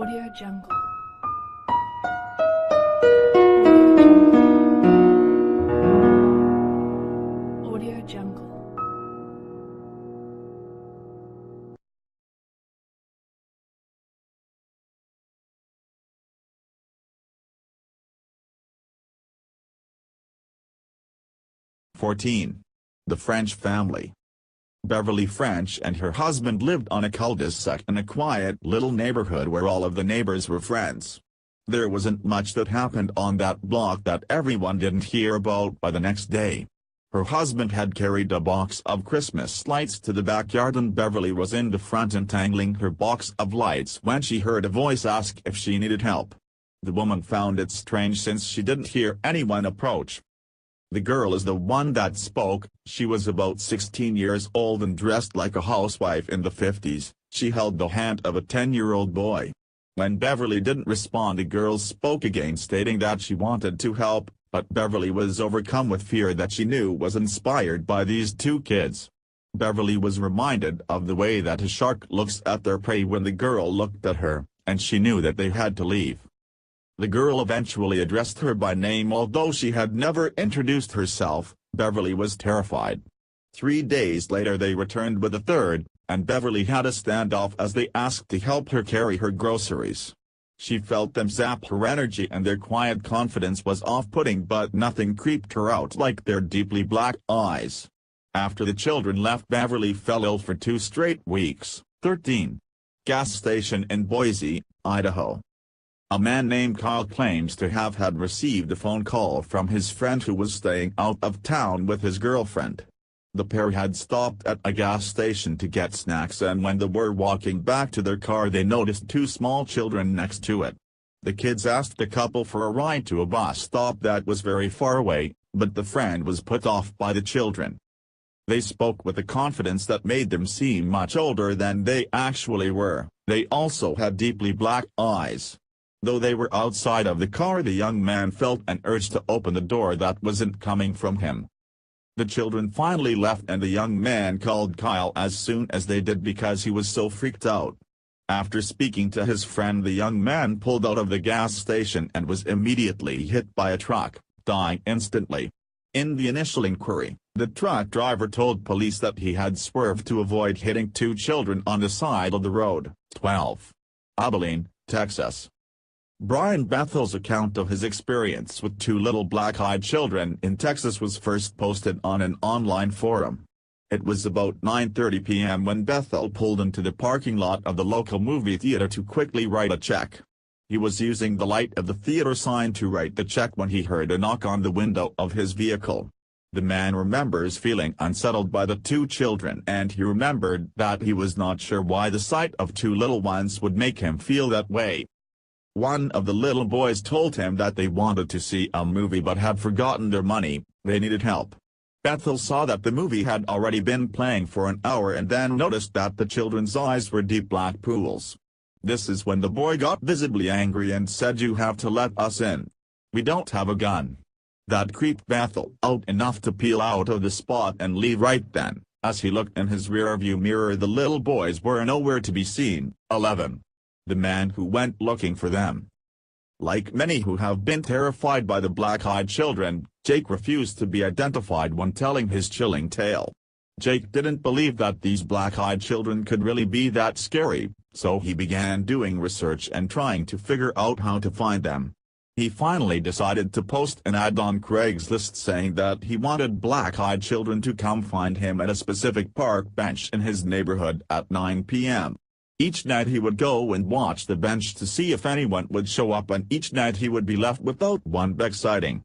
Audio Jungle. Audio Jungle. 14. The French family. Beverly French and her husband lived on a cul-de-sac in a quiet little neighborhood where all of the neighbors were friends. There wasn't much that happened on that block that everyone didn't hear about by the next day. Her husband had carried a box of Christmas lights to the backyard and Beverly was in the front untangling her box of lights when she heard a voice ask if she needed help. The woman found it strange since she didn't hear anyone approach. The girl is the one that spoke. She was about 16 years old and dressed like a housewife in the 50s. She held the hand of a 10-year-old boy. When Beverly didn't respond, the girl spoke again stating that she wanted to help, but Beverly was overcome with fear that she knew was inspired by these two kids. Beverly was reminded of the way that a shark looks at their prey when the girl looked at her, and she knew that they had to leave. The girl eventually addressed her by name. Although she had never introduced herself, Beverly was terrified. 3 days later they returned with a third, and Beverly had a standoff as they asked to help her carry her groceries. She felt them zap her energy and their quiet confidence was off-putting, but nothing creeped her out like their deeply black eyes. After the children left, Beverly fell ill for 2 straight weeks. 13. Gas station in Boise, Idaho. A man named Kyle claims to have had received a phone call from his friend who was staying out of town with his girlfriend. The pair had stopped at a gas station to get snacks, and when they were walking back to their car they noticed 2 small children next to it. The kids asked the couple for a ride to a bus stop that was very far away, but the friend was put off by the children. They spoke with a confidence that made them seem much older than they actually were. They also had deeply black eyes. Though they were outside of the car, the young man felt an urge to open the door that wasn't coming from him. The children finally left and the young man called Kyle as soon as they did because he was so freaked out. After speaking to his friend, the young man pulled out of the gas station and was immediately hit by a truck, dying instantly. In the initial inquiry, the truck driver told police that he had swerved to avoid hitting 2 children on the side of the road. 12. Abilene, Texas. Brian Bethel's account of his experience with 2 little black-eyed children in Texas was first posted on an online forum. It was about 9:30 p.m. when Bethel pulled into the parking lot of the local movie theater to quickly write a check. He was using the light of the theater sign to write the check when he heard a knock on the window of his vehicle. The man remembers feeling unsettled by the 2 children, and he remembered that he was not sure why the sight of 2 little ones would make him feel that way. One of the little boys told him that they wanted to see a movie but had forgotten their money. They needed help. Bethel saw that the movie had already been playing for an hour and then noticed that the children's eyes were deep black pools. This is when the boy got visibly angry and said, "You have to let us in. We don't have a gun." That creeped Bethel out enough to peel out of the spot and leave right then. As he looked in his rearview mirror, the little boys were nowhere to be seen. 11. The man who went looking for them. Like many who have been terrified by the black-eyed children, Jake refused to be identified when telling his chilling tale. Jake didn't believe that these black-eyed children could really be that scary, so he began doing research and trying to figure out how to find them. He finally decided to post an ad on Craigslist saying that he wanted black-eyed children to come find him at a specific park bench in his neighborhood at 9 p.m. Each night he would go and watch the bench to see if anyone would show up, and each night he would be left without one big sighting.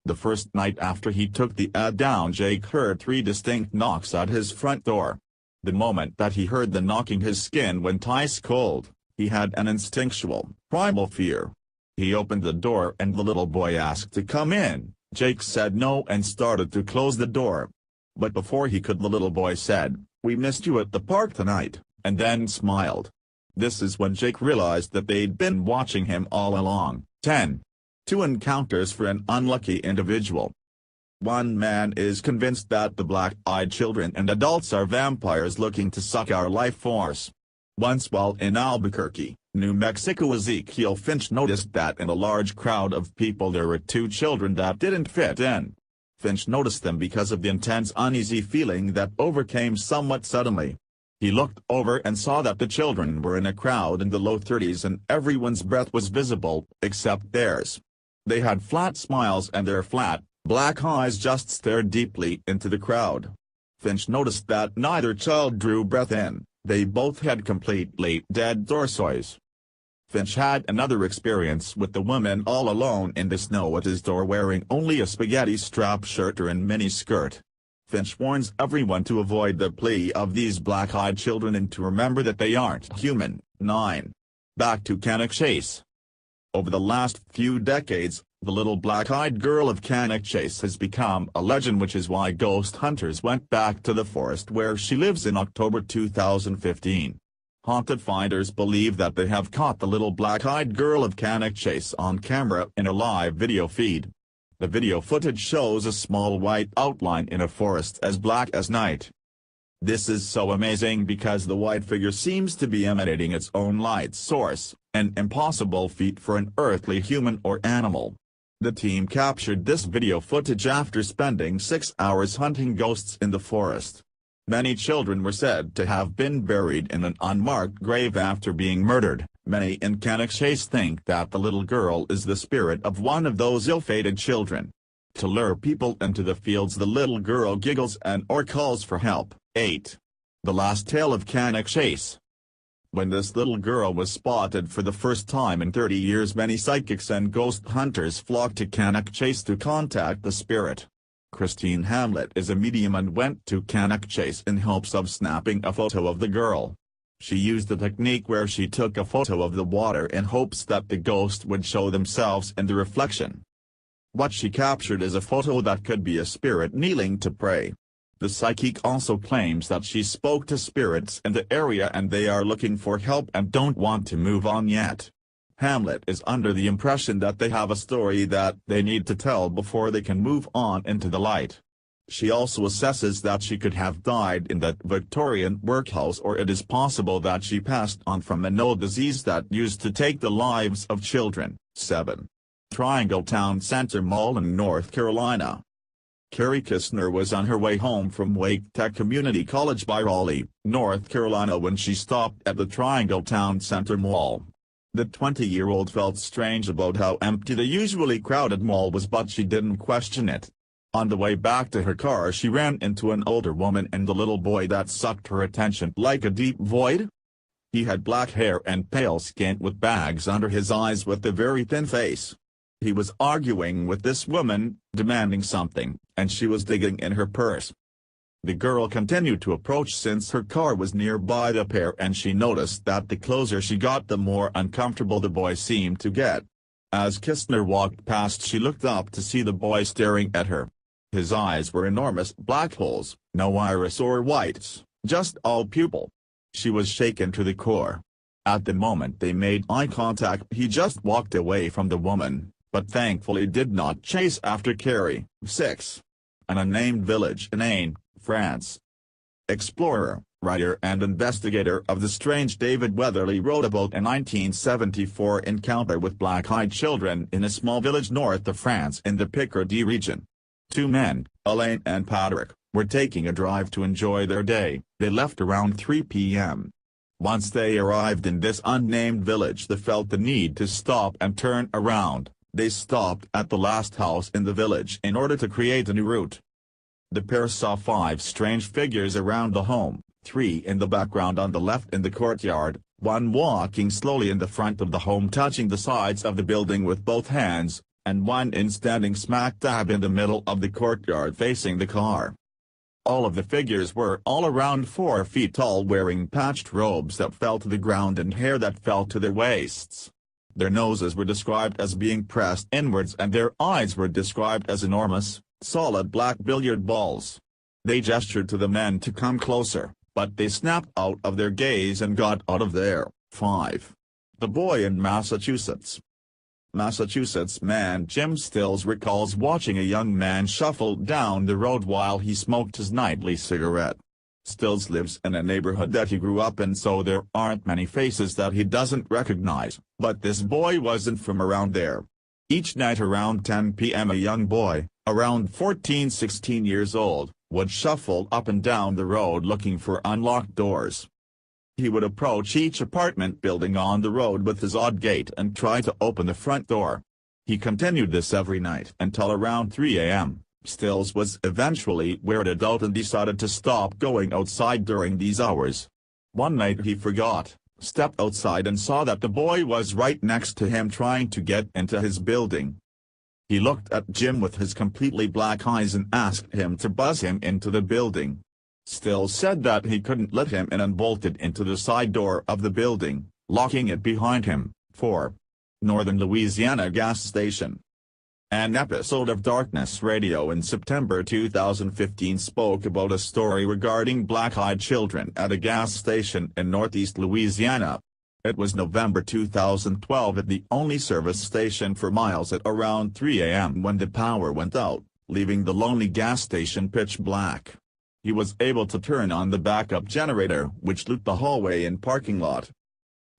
The first night after he took the ad down, Jake heard 3 distinct knocks at his front door. The moment that he heard the knocking, his skin went ice cold. He had an instinctual, primal fear. He opened the door and the little boy asked to come in. Jake said no and started to close the door. But before he could, the little boy said, "We missed you at the park tonight," and then smiled. This is when Jake realized that they'd been watching him all along. 10. 2 encounters for an unlucky individual. One man is convinced that the black-eyed children and adults are vampires looking to suck our life force. Once while in Albuquerque, New Mexico. Ezekiel Finch noticed that in a large crowd of people there were two children that didn't fit in. Finch noticed them because of the intense uneasy feeling that overcame somewhat suddenly. He looked over and saw that the children were in a crowd in the low 30s and everyone's breath was visible, except theirs. They had flat smiles and their flat, black eyes just stared deeply into the crowd. Finch noticed that neither child drew breath in, they both had completely dead torsos. Finch had another experience with the woman all alone in the snow at his door wearing only a spaghetti strap shirt or a mini skirt. Finch warns everyone to avoid the plea of these black-eyed children and to remember that they aren't human. 9. Back to Cannock Chase. Over the last few decades, the little black-eyed girl of Cannock Chase has become a legend, which is why ghost hunters went back to the forest where she lives in October 2015. Haunted finders believe that they have caught the little black-eyed girl of Cannock Chase on camera in a live video feed. The video footage shows a small white outline in a forest as black as night. This is so amazing because the white figure seems to be emanating its own light source, an impossible feat for an earthly human or animal. The team captured this video footage after spending 6 hours hunting ghosts in the forest. Many children were said to have been buried in an unmarked grave after being murdered. Many in Cannock Chase think that the little girl is the spirit of one of those ill-fated children. To lure people into the fields, the little girl giggles and/or calls for help. 8. The Last Tale of Cannock Chase. When this little girl was spotted for the first time in 30 years, many psychics and ghost hunters flocked to Cannock Chase to contact the spirit. Christine Hamlet is a medium and went to Cannock Chase in hopes of snapping a photo of the girl. She used the technique where she took a photo of the water in hopes that the ghost would show themselves in the reflection. What she captured is a photo that could be a spirit kneeling to pray. The psychic also claims that she spoke to spirits in the area and they are looking for help and don't want to move on yet. Hamlet is under the impression that they have a story that they need to tell before they can move on into the light. She also assesses that she could have died in that Victorian workhouse, or it is possible that she passed on from an old disease that used to take the lives of children. 7. Triangle Town Center Mall in North Carolina. Carrie Kistner was on her way home from Wake Tech Community College by Raleigh, North Carolina when she stopped at the Triangle Town Center Mall. The 20-year-old felt strange about how empty the usually crowded mall was, but she didn't question it. On the way back to her car, she ran into an older woman and the little boy that sucked her attention like a deep void. He had black hair and pale skin with bags under his eyes with a very thin face. He was arguing with this woman, demanding something, and she was digging in her purse. The girl continued to approach since her car was nearby the pair, and she noticed that the closer she got, the more uncomfortable the boy seemed to get. As Kistner walked past, she looked up to see the boy staring at her. His eyes were enormous black holes, no iris or whites, just all pupil. She was shaken to the core. At the moment they made eye contact, he just walked away from the woman, but thankfully did not chase after Carrie. 6. An unnamed village in Ain, France. Explorer, writer and investigator of the strange David Weatherly wrote about a 1974 encounter with black-eyed children in a small village north of France in the Picardy region. Two men, Alain and Patrick, were taking a drive to enjoy their day. They left around 3 p.m. Once they arrived in this unnamed village, they felt the need to stop and turn around. They stopped at the last house in the village in order to create a new route. The pair saw 5 strange figures around the home, 3 in the background on the left in the courtyard, 1 walking slowly in the front of the home touching the sides of the building with both hands, and 1 standing smack dab in the middle of the courtyard facing the car. All of the figures were all around 4 feet tall, wearing patched robes that fell to the ground and hair that fell to their waists. Their noses were described as being pressed inwards and their eyes were described as enormous, solid black billiard balls. They gestured to the men to come closer, but they snapped out of their gaze and got out of there. 5. The boy in Massachusetts. Massachusetts man Jim Stills recalls watching a young man shuffle down the road while he smoked his nightly cigarette. Stills lives in a neighborhood that he grew up in, so there aren't many faces that he doesn't recognize, but this boy wasn't from around there. Each night around 10 p.m. a young boy, around 14-16 years old, would shuffle up and down the road looking for unlocked doors. He would approach each apartment building on the road with his odd gait and try to open the front door. He continued this every night until around 3 a.m. Stills was eventually weirded out and decided to stop going outside during these hours. One night he forgot, stepped outside and saw that the boy was right next to him trying to get into his building. He looked at Jim with his completely black eyes and asked him to buzz him into the building. Stills said that he couldn't let him in and bolted into the side door of the building, locking it behind him. 4. Northern Louisiana gas station. An episode of Darkness Radio in September 2015 spoke about a story regarding black-eyed children at a gas station in northeast Louisiana. It was November 2012 at the only service station for miles at around 3 a.m. when the power went out, leaving the lonely gas station pitch black. He was able to turn on the backup generator which lit the hallway and parking lot.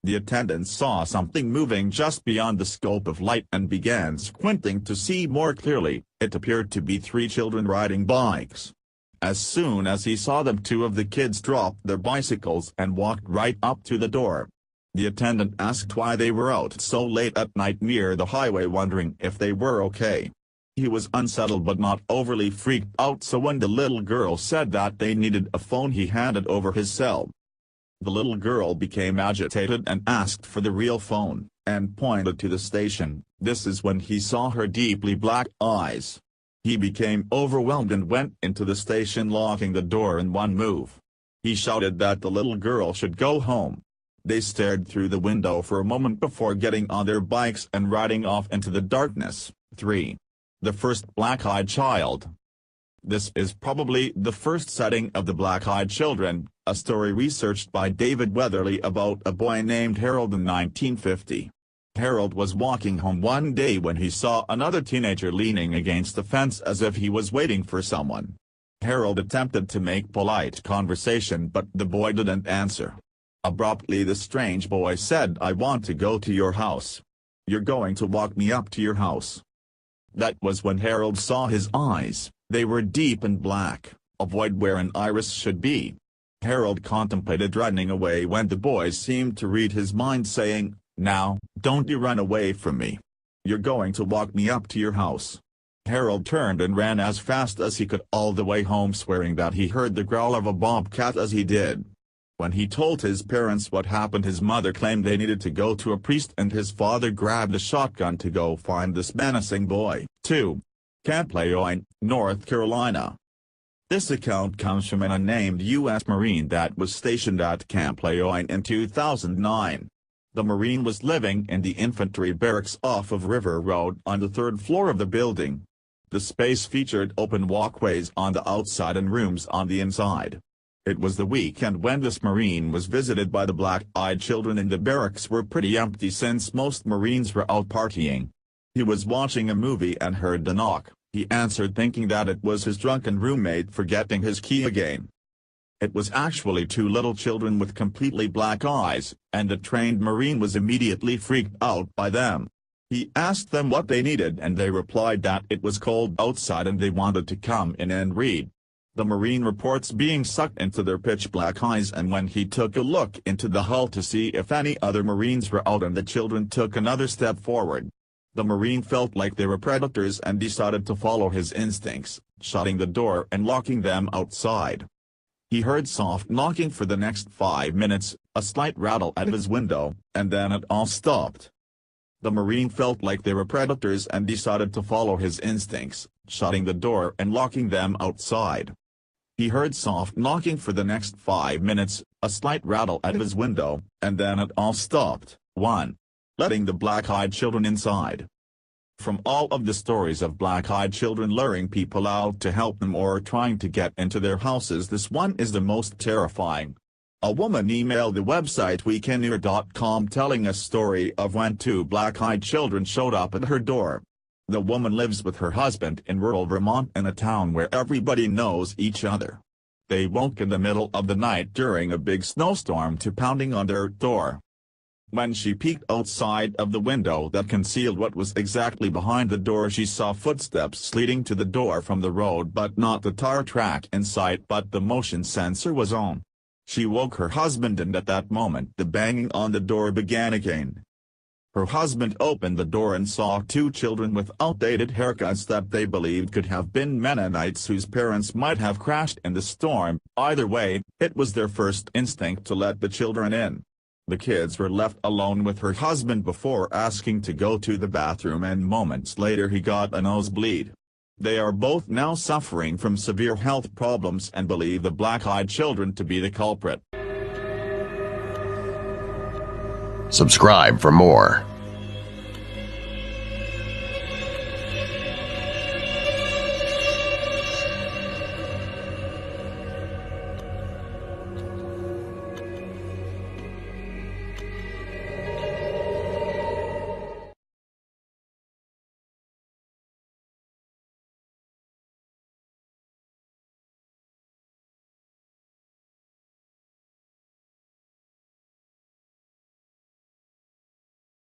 The attendant saw something moving just beyond the scope of light and began squinting to see more clearly. It appeared to be 3 children riding bikes. As soon as he saw them, 2 of the kids dropped their bicycles and walked right up to the door. The attendant asked why they were out so late at night near the highway, wondering if they were okay. He was unsettled but not overly freaked out, so when the little girl said that they needed a phone, he handed over his cell. The little girl became agitated and asked for the real phone, and pointed to the station. This is when he saw her deeply black eyes. He became overwhelmed and went into the station, locking the door in one move. He shouted that the little girl should go home. They stared through the window for a moment before getting on their bikes and riding off into the darkness. 3. The first black-eyed child. This is probably the first setting of the Black-Eyed Children, a story researched by David Weatherly about a boy named Harold in 1950. Harold was walking home one day when he saw another teenager leaning against the fence as if he was waiting for someone. Harold attempted to make polite conversation, but the boy didn't answer. Abruptly the strange boy said, "I want to go to your house. You're going to walk me up to your house." That was when Harold saw his eyes. They were deep and black, a void where an iris should be. Harold contemplated running away when the boy seemed to read his mind, saying, "Now, don't you run away from me. You're going to walk me up to your house." Harold turned and ran as fast as he could all the way home, swearing that he heard the growl of a bobcat as he did. When he told his parents what happened, his mother claimed they needed to go to a priest, and his father grabbed a shotgun to go find this menacing boy. 2. Camp Lejeune, North Carolina. This account comes from an unnamed U.S. Marine that was stationed at Camp Lejeune in 2009. The Marine was living in the infantry barracks off of River Road on the 3rd floor of the building. The space featured open walkways on the outside and rooms on the inside. It was the weekend when this Marine was visited by the black-eyed children, and the barracks were pretty empty since most Marines were out partying. He was watching a movie and heard the knock. He answered, thinking that it was his drunken roommate forgetting his key again. It was actually 2 little children with completely black eyes, and the trained Marine was immediately freaked out by them. He asked them what they needed, and they replied that it was cold outside and they wanted to come in and read. The Marine reports being sucked into their pitch-black eyes, and when he took a look into the hull to see if any other Marines were out and the children took another step forward, the Marine felt like they were predators and decided to follow his instincts, shutting the door and locking them outside. He heard soft knocking for the next 5 minutes, a slight rattle at his window, and then it all stopped. The Marine felt like they were predators and decided to follow his instincts, shutting the door and locking them outside. He heard soft knocking for the next 5 minutes, a slight rattle at his window, and then it all stopped. 1. Letting the black-eyed children inside. From all of the stories of black-eyed children luring people out to help them or trying to get into their houses, this one is the most terrifying. A woman emailed the website weekender.com telling a story of when 2 black-eyed children showed up at her door. The woman lives with her husband in rural Vermont in a town where everybody knows each other. They woke in the middle of the night during a big snowstorm to pounding on their door. When she peeked outside of the window that concealed what was exactly behind the door, she saw footsteps leading to the door from the road, but not the tar track in sight, but the motion sensor was on. She woke her husband, and at that moment the banging on the door began again. Her husband opened the door and saw two children with outdated haircuts that they believed could have been Mennonites whose parents might have crashed in the storm. Either way, it was their first instinct to let the children in. The kids were left alone with her husband before asking to go to the bathroom, and moments later he got a nosebleed. They are both now suffering from severe health problems and believe the black-eyed children to be the culprit. Subscribe for more.